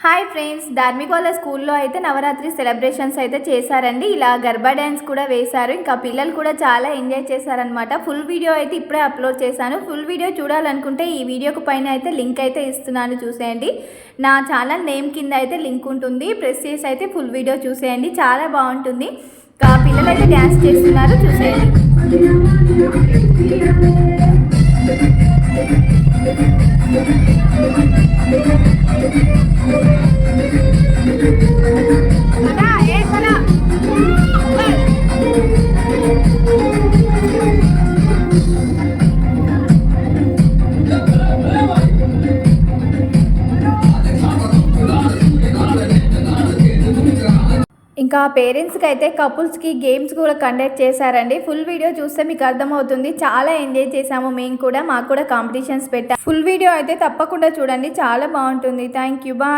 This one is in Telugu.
హాయ్ ఫ్రెండ్స్, ధార్మిక్ వాళ్ళ స్కూల్లో అయితే నవరాత్రి సెలబ్రేషన్స్ అయితే చేశారండి. ఇలా గర్బా డ్యాన్స్ కూడా వేశారు. ఇంకా పిల్లలు కూడా చాలా ఎంజాయ్ చేశారనమాట. ఫుల్ వీడియో అయితే ఇప్పుడే అప్లోడ్ చేశాను. ఫుల్ వీడియో చూడాలనుకుంటే ఈ వీడియోకు పైన అయితే లింక్ అయితే ఇస్తున్నాను, చూసేయండి. నా ఛానల్ నేమ్ కింద అయితే లింక్ ఉంటుంది, ప్రెస్ చేసి అయితే ఫుల్ వీడియో చూసేయండి, చాలా బాగుంటుంది. ఇంకా పిల్లలు అయితే డ్యాన్స్ చేస్తున్నారు, చూసేయండి. ఇంకా పేరెంట్స్కి అయితే కపుల్స్కి గేమ్స్ కూడా కండక్ట్ చేశారండి. ఫుల్ వీడియో చూస్తే మీకు అర్థమవుతుంది. చాలా ఎంజాయ్ చేసాము మేము కూడా, మాకు కూడా కాంపిటీషన్స్ పెట్టాము. ఫుల్ వీడియో అయితే తప్పకుండా చూడండి, చాలా బాగుంటుంది. Thank you, bye.